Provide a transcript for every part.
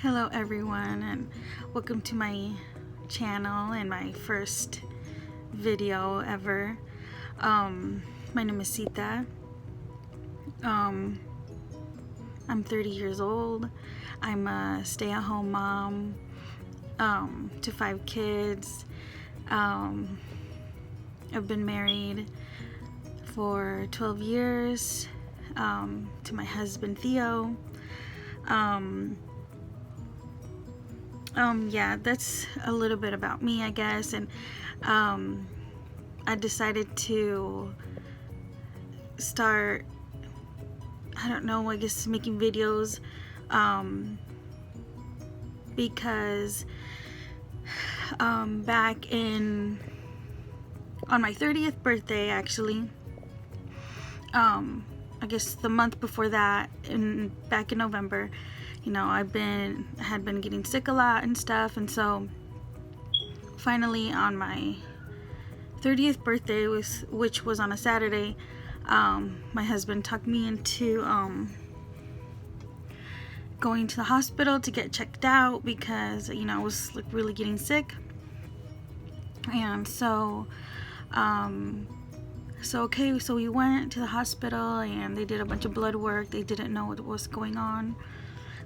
Hello everyone, and welcome to my channel and my first video ever. My name is Sita. I'm 30 years old. I'm a stay-at-home mom to 5 kids. I've been married for 12 years to my husband Theo. Yeah, that's a little bit about me, I guess. And I decided to start, I don't know, I guess making videos because back on my 30th birthday, actually, I guess the month before that, back in November, you know, I had been getting sick a lot and stuff, and so finally on my 30th birthday, which was on a Saturday, my husband talked me into going to the hospital to get checked out because, you know, I was like really getting sick. And so so we went to the hospital and they did a bunch of blood work. They didn't know what was going on.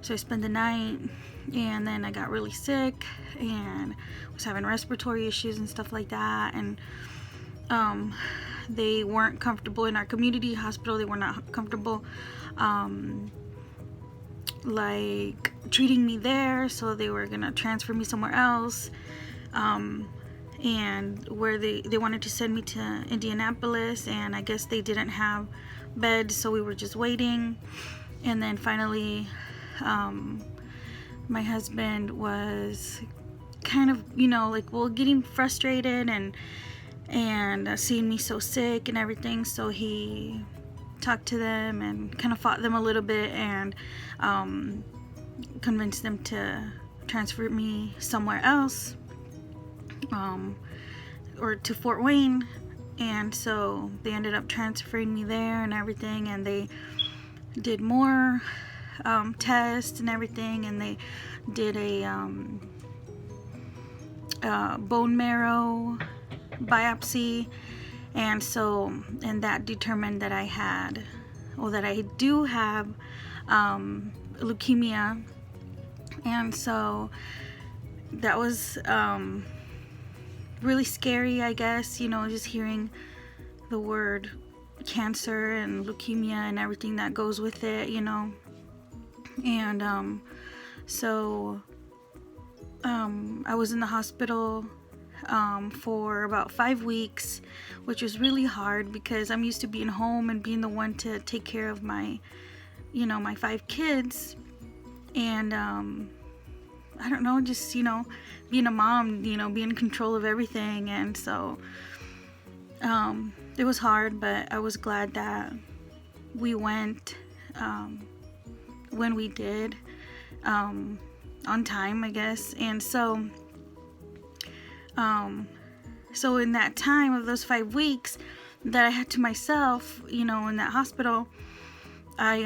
So I spent the night, and then I got really sick and was having respiratory issues and stuff like that. And they weren't comfortable in our community hospital. They were not comfortable like treating me there, so they were gonna transfer me somewhere else. And where they wanted to send me to Indianapolis, and I guess they didn't have beds, so we were just waiting. And then finally my husband was kind of, you know, like, well, getting frustrated and seeing me so sick and everything, so he talked to them and kind of fought them a little bit and convinced them to transfer me somewhere else, or to Fort Wayne. And so they ended up transferring me there and everything, and they did more tests and everything, and they did a bone marrow biopsy, and that determined that I do have leukemia. And so that was really scary, I guess, you know, just hearing the word cancer and leukemia and everything that goes with it, you know. And so I was in the hospital for about 5 weeks, which was really hard because I'm used to being home and being the one to take care of my 5 kids. And I don't know, just, you know, being a mom, you know, being in control of everything. And so it was hard, but I was glad that we went when we did, on time, I guess. And so in that time of those 5 weeks that I had to myself, you know, in that hospital, I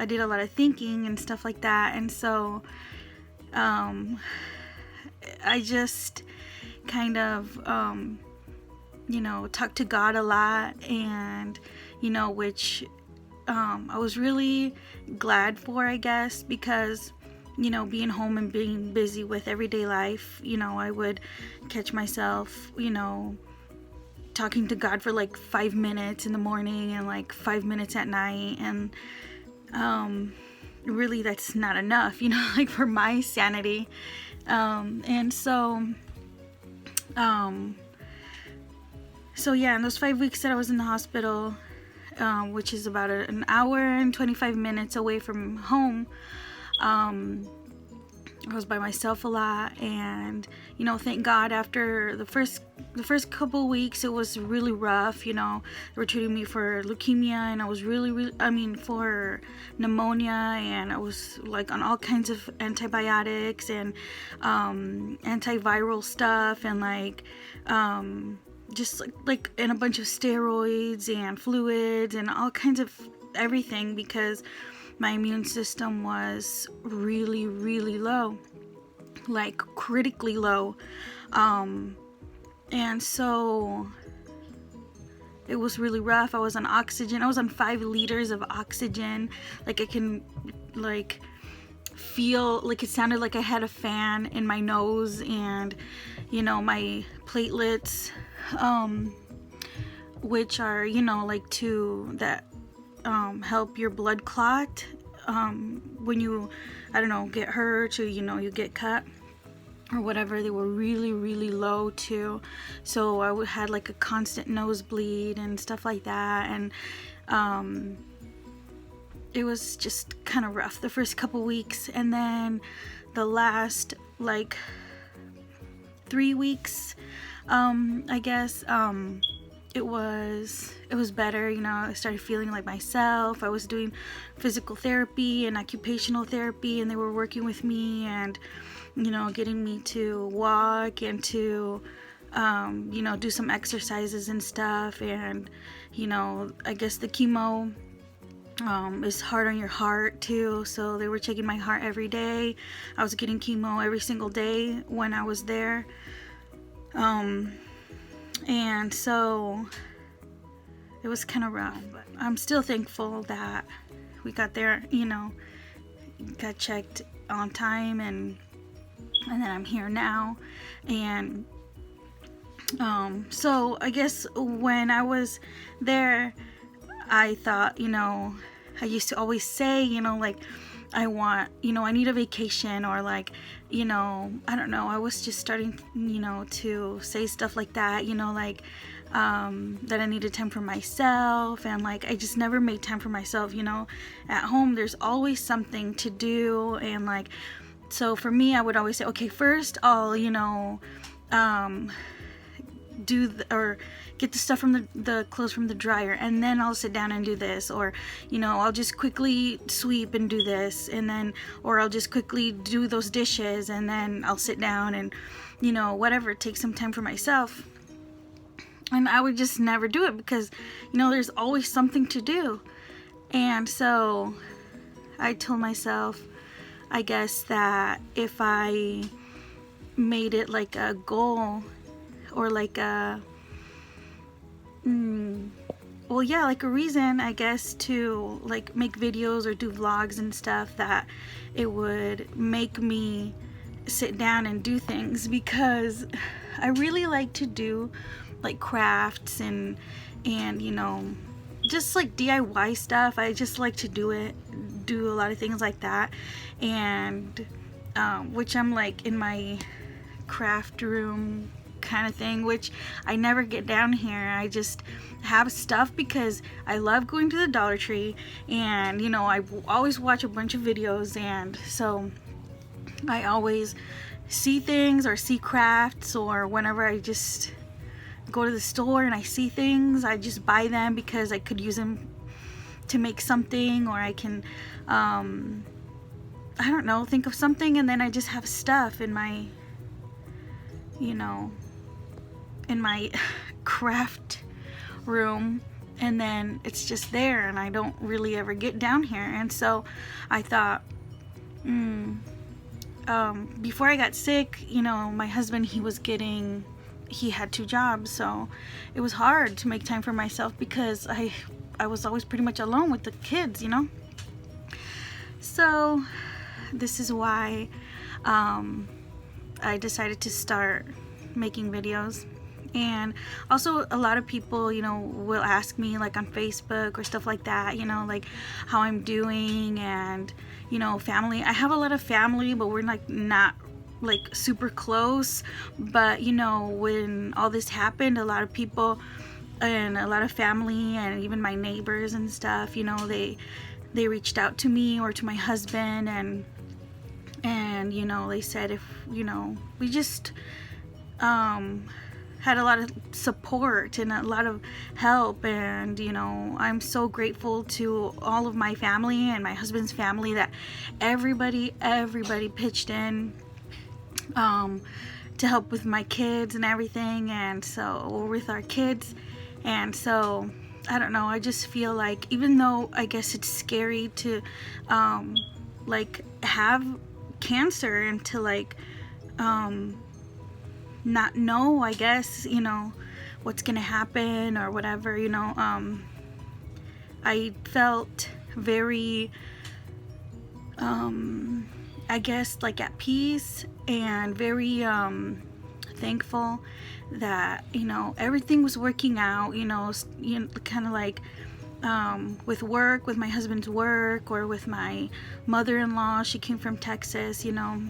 did a lot of thinking and stuff like that. And so I just kind of you know, talked to God a lot, and, you know, which I was really glad for, I guess, because, you know, being home and being busy with everyday life, you know, I would catch myself, you know, talking to God for like 5 minutes in the morning and like 5 minutes at night. And really that's not enough, you know, like for my sanity. And so yeah, in those 5 weeks that I was in the hospital, which is about an hour and 25 minutes away from home, I was by myself a lot. And, you know, thank God, after the first couple weeks, it was really rough. You know, they were treating me for leukemia, and I was for pneumonia, and I was like on all kinds of antibiotics and antiviral stuff, and like just like in a bunch of steroids and fluids and all kinds of everything, because my immune system was really, really low, like critically low. And so it was really rough. I was on oxygen. I was on 5 liters of oxygen. Like I can like feel like it sounded like I had a fan in my nose, and you know, my platelets, which are, you know, like that help your blood clot when you, I don't know, get hurt, or you know, you get cut or whatever. They were really, really low too. So I had like a constant nosebleed and stuff like that, and it was just kind of rough the first couple weeks, and then the last like 3 weeks, I guess, it was better. You know, I started feeling like myself. I was doing physical therapy and occupational therapy, and they were working with me and, you know, getting me to walk and to you know, do some exercises and stuff. And you know, I guess the chemo is hard on your heart too, so they were checking my heart every day. I was getting chemo every single day when I was there, and so it was kind of rough, but I'm still thankful that we got there, you know, got checked on time, and then I'm here now. And so I guess when I was there, I thought, you know, I used to always say, you know, like, I want, you know, I need a vacation, or like, you know, I don't know, I was just starting, you know, to say stuff like that, you know, like, that I needed time for myself, and like, I just never made time for myself, you know. At home, there's always something to do, and like, so for me, I would always say, okay, first I'll, you know, or get the stuff from the clothes from the dryer, and then I'll sit down and do this, or you know, I'll just quickly sweep and do this, and then, or I'll just quickly do those dishes, and then I'll sit down and, you know, whatever, take some time for myself. And I would just never do it because, you know, there's always something to do. And so I told myself, I guess, that if I made it like a goal, or like a well, yeah, like a reason, I guess, to like make videos or do vlogs and stuff, that it would make me sit down and do things, because I really like to do like crafts and you know, just like DIY stuff. I just like to do a lot of things like that, and which I'm like in my craft room kind of thing, which I never get down here. I just have stuff because I love going to the Dollar Tree, and you know, I always watch a bunch of videos, and so I always see things or see crafts, or whenever I just go to the store and I see things, I just buy them because I could use them to make something, or I can I don't know, think of something, and then I just have stuff in my, you know, in my craft room, and then it's just there, and I don't really ever get down here. And so I thought, before I got sick, you know, my husband, he had 2 jobs, so it was hard to make time for myself because I was always pretty much alone with the kids, you know. So this is why I decided to start making videos. And also, a lot of people, you know, will ask me like on Facebook or stuff like that, you know, like how I'm doing, and you know, family. I have a lot of family, but we're like not like super close. But you know, when all this happened, a lot of people and a lot of family, and even my neighbors and stuff, you know, they reached out to me or to my husband, and you know, they said, if you know, we just had a lot of support and a lot of help. And you know, I'm so grateful to all of my family and my husband's family, that everybody pitched in to help with my kids and everything, and so, or with our kids. And so I don't know, I just feel like, even though I guess it's scary to like have cancer and to like not know, I guess, you know, what's gonna happen or whatever, you know, I felt very I guess like at peace and very thankful that, you know, everything was working out, you know, kind of like with work, with my husband's work, or with my mother-in-law. She came from Texas, you know,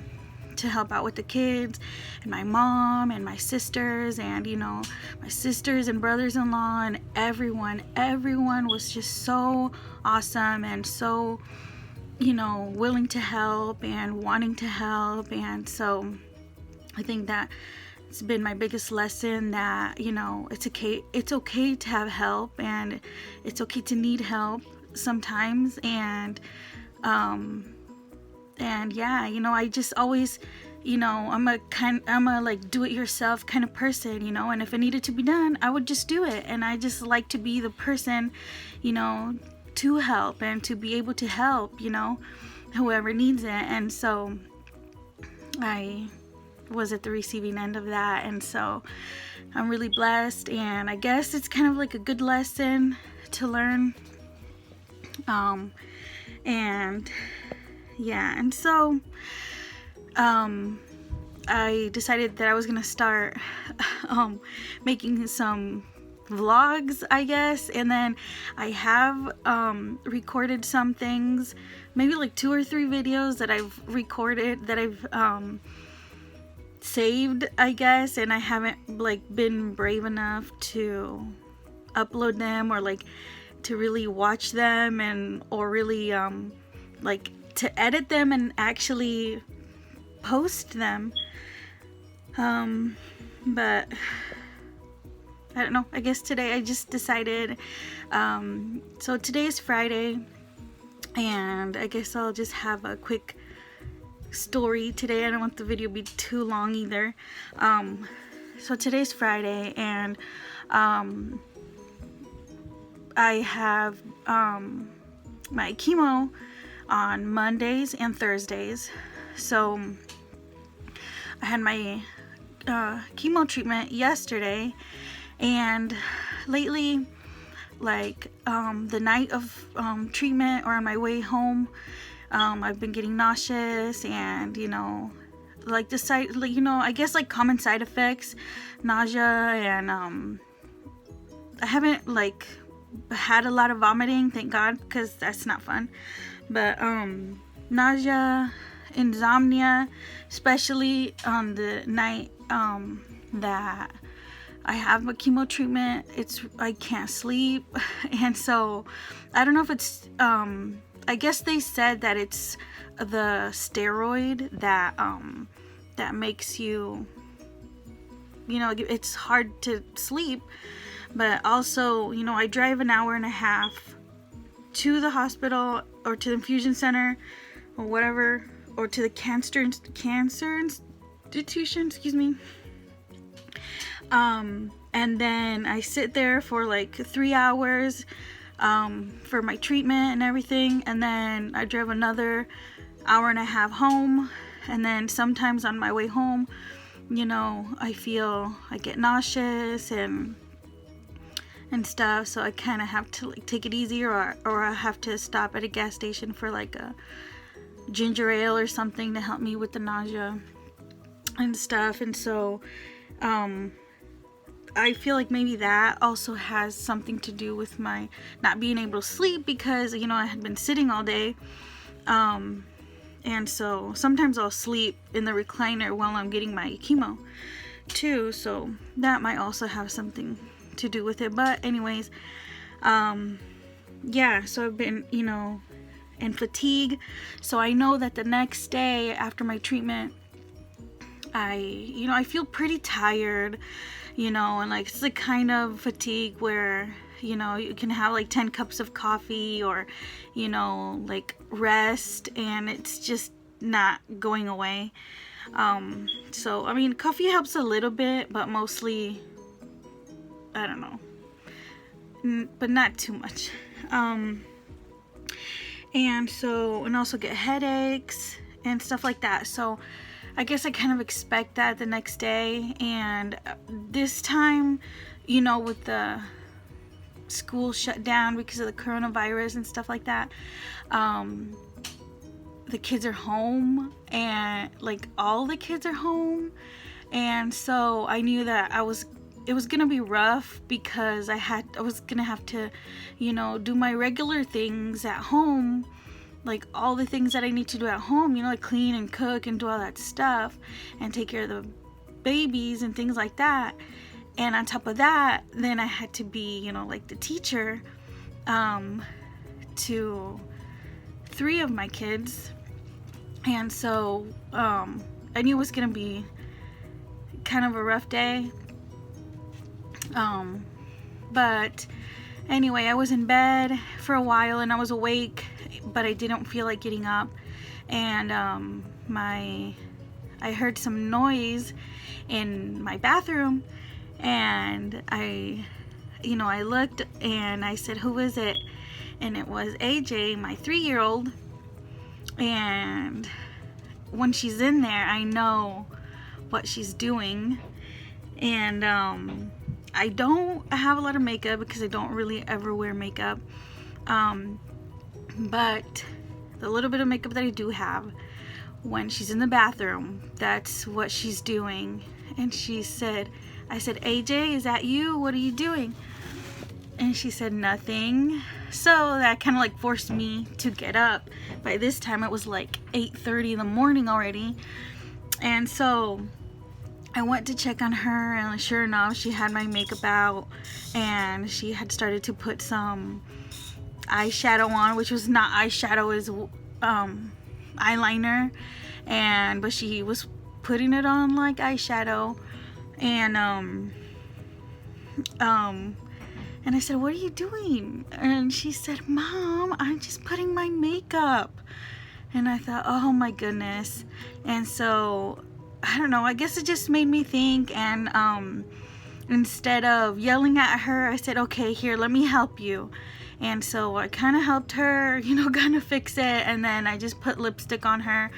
to help out with the kids, and my mom and my sisters, and, you know, my sisters and brothers-in-law, and everyone was just so awesome and so, you know, willing to help and wanting to help. And so I think that it's been my biggest lesson, that, you know, it's okay to have help, and it's okay to need help sometimes. And yeah, you know, I just always, you know, I'm a like do it yourself kind of person, you know, and if it needed to be done, I would just do it. And I just like to be the person, you know, to help and to be able to help, you know, whoever needs it. And so I was at the receiving end of that, and so I'm really blessed, and I guess it's kind of like a good lesson to learn. And yeah, and so I decided that I was gonna start making some vlogs, I guess. And then I have recorded some things, maybe like 2 or 3 videos that I've recorded, that I've saved, I guess, and I haven't like been brave enough to upload them, or like to really watch them, and or really like to edit them and actually post them. But I don't know, I guess today I just decided, so today is Friday, and I guess I'll just have a quick story today. I don't want the video to be too long either. So today's Friday, and I have my chemo on Mondays and Thursdays. So I had my chemo treatment yesterday, and lately, like the night of treatment or on my way home, I've been getting nauseous, and, you know, like the side, like, you know, I guess like common side effects, nausea, and I haven't like had a lot of vomiting, thank God, because that's not fun. But nausea, insomnia, especially on the night that I have my chemo treatment, I can't sleep. And so I don't know if it's I guess they said that it's the steroid that that makes you, you know, it's hard to sleep. But also, you know, I drive an hour and a half to the hospital, or to the infusion center, or whatever, or to the cancer institution, excuse me. And then I sit there for like 3 hours for my treatment and everything, and then I drive another hour and a half home. And then sometimes on my way home, you know, I get nauseous and stuff, so I kind of have to like take it easy, or I have to stop at a gas station for like a ginger ale or something to help me with the nausea and stuff. And so I feel like maybe that also has something to do with my not being able to sleep, because, you know, I had been sitting all day, and so sometimes I'll sleep in the recliner while I'm getting my chemo too, so that might also have something to do with it. But anyways, yeah, so I've been, you know, in fatigue. So I know that the next day after my treatment, I feel pretty tired, you know, and like it's the kind of fatigue where, you know, you can have like 10 cups of coffee, or, you know, like rest, and it's just not going away. So I mean, coffee helps a little bit, but mostly, I don't know, but not too much. And also get headaches and stuff like that. So I guess I kind of expect that the next day. And this time, with the school shut down because of the coronavirus and stuff like that, the kids are home, and like all the kids are home. And so I knew that it was gonna be rough, because I was gonna have to, do my regular things at home, like all the things that I need to do at home, like clean and cook and do all that stuff and take care of the babies and things like that. And on top of that, then I had to be, like the teacher to 3 of my kids. And so I knew it was gonna be kind of a rough day. But anyway, I was in bed for a while, and I was awake, but I didn't feel like getting up. And I heard some noise in my bathroom, and I looked, and I said, "Who is it?" And it was AJ, my 3-year-old. And when she's in there, I know what she's doing. And I don't have a lot of makeup, because I don't really ever wear makeup. But the little bit of makeup that I do have, when she's in the bathroom, that's what she's doing. And I said, "AJ, is that you? What are you doing?" And she said, "Nothing." So that kind of like forced me to get up. By this time it was like 8:30 in the morning already. And so I went to check on her, and sure enough, she had my makeup out, and she had started to put some eyeshadow on, which was not eyeshadow, is eyeliner. But she was putting it on like eyeshadow. And I said, "What are you doing?" And she said, "Mom, I'm just putting my makeup." And I thought, oh my goodness. And so, I don't know, I guess it just made me think. And instead of yelling at her, I said, "Okay, here, let me help you." And so I kind of helped her, kind of fix it. And then I just put lipstick on her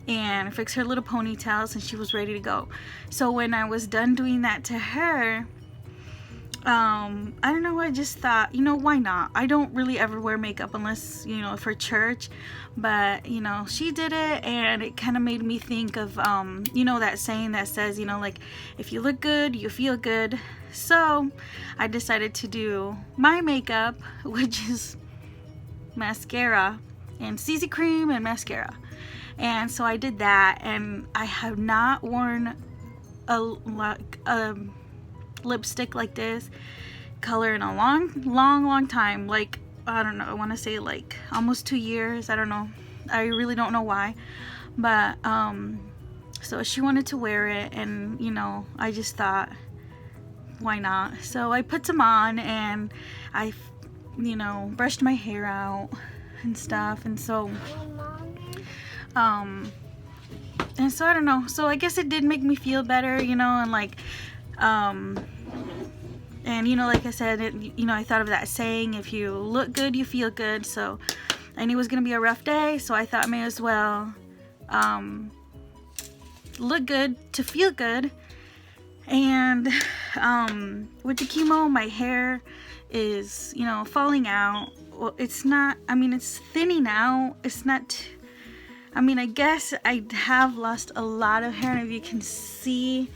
and fixed her little ponytails, and she was ready to go. So when I was done doing that to her, I don't know, I just thought, why not? I don't really ever wear makeup unless, for church. But, she did it, and it kind of made me think of, that saying that says, like, if you look good, you feel good. So I decided to do my makeup, which is mascara and CC cream and mascara. And so I did that, and I have not worn a lipstick like this color in a long time. Like, I don't know, I want to say like almost 2 years. I don't know, I really don't know why. But so she wanted to wear it, and I just thought, why not? So I put some on, and I brushed my hair out and stuff. And so I don't know, so I guess it did make me feel better, and like and like I said, I thought of that saying, if you look good, you feel good. So I knew it was gonna be a rough day, so I thought I may as well look good to feel good. And with the chemo, my hair is falling out. Well, it's not, it's thinning out. It's not, I guess I have lost a lot of hair. And if you can see,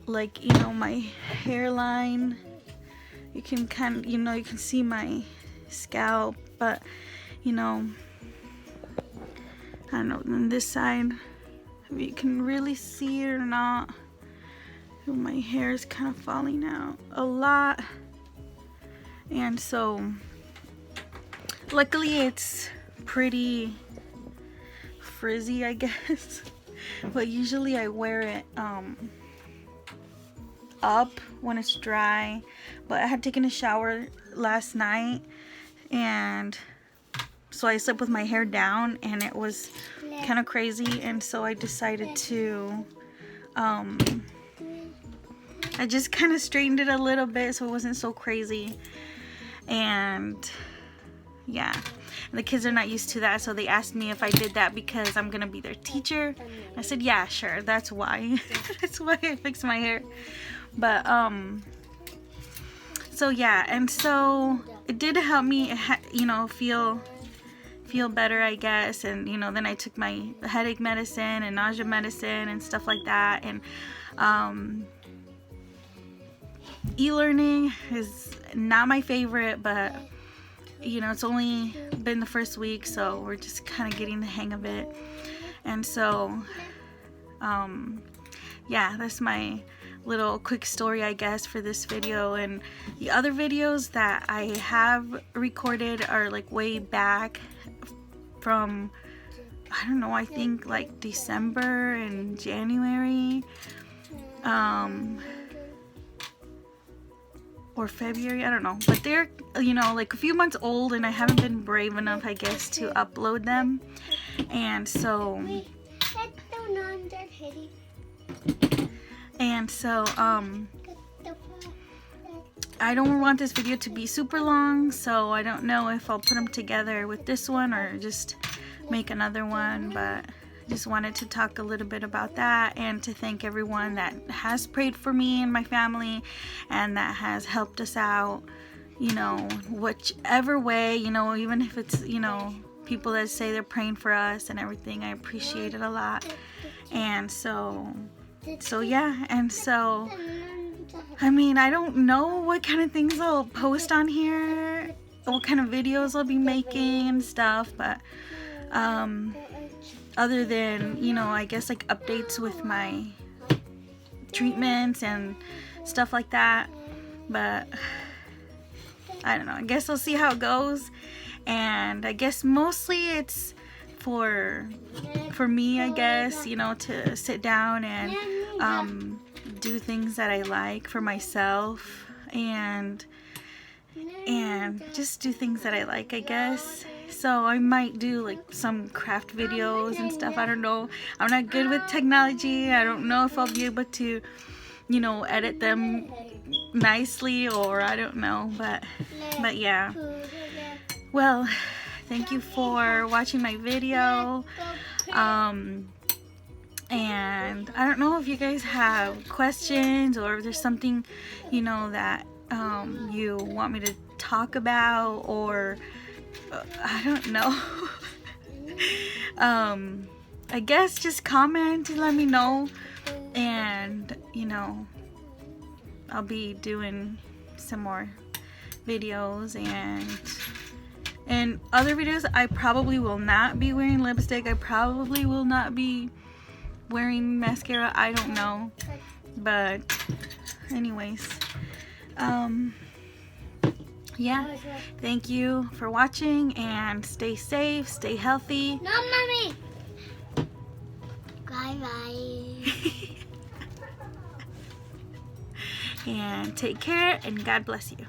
like, my hairline, you can kind of, you can see my scalp. But I don't know, on this side, if you can really see it or not, my hair is kind of falling out a lot. And so luckily it's pretty frizzy, I guess. But usually I wear it up when it's dry. But I had taken a shower last night, and so I slept with my hair down, and it was kind of crazy. And so I decided to I just kind of straightened it a little bit so it wasn't so crazy. And yeah, and the kids are not used to that, so they asked me if I did that because I'm gonna be their teacher. I said, yeah, sure, that's why. That's why I fixed my hair. But so yeah, and so it did help me, you know, feel better, I guess. And you know, then I took my headache medicine and nausea medicine and stuff like that. And e-learning is not my favorite, but you know, it's only been the first week, so we're just kind of getting the hang of it. And so yeah, that's my little quick story, I guess, for this video. And the other videos that I have recorded are like way back from, I don't know, I think like December and January, or February, I don't know, but they're, you know, like a few months old, and I haven't been brave enough, I guess, to upload them. And so I don't want this video to be super long, so I don't know if I'll put them together with this one or just make another one. But just wanted to talk a little bit about that, and to thank everyone that has prayed for me and my family and that has helped us out, you know, whichever way, you know, even if it's, you know, people that say they're praying for us and everything. I appreciate it a lot. And so yeah, and so I mean, I don't know what kind of things I'll post on here, what kind of videos I'll be making and stuff, but other than, you know, I guess like updates with my treatments and stuff like that. But I don't know, I guess I'll see how it goes. And I guess mostly it's for me, I guess, you know, to sit down and do things that I like for myself, and just do things that I like, I guess. So I might do like some craft videos and stuff. I don't know. I'm not good with technology. I don't know if I'll be able to, you know, edit them nicely, or I don't know. But yeah. Well, thank you for watching my video. And I don't know if you guys have questions, or if there's something, you know, that you want me to talk about, or I don't know. I guess just comment and let me know, and you know, I'll be doing some more videos, and other videos I probably will not be wearing lipstick. I probably will not be wearing mascara. I don't know, but anyways, yeah, thank you for watching, and stay safe, stay healthy. No, mommy. Bye bye. And take care, and God bless you.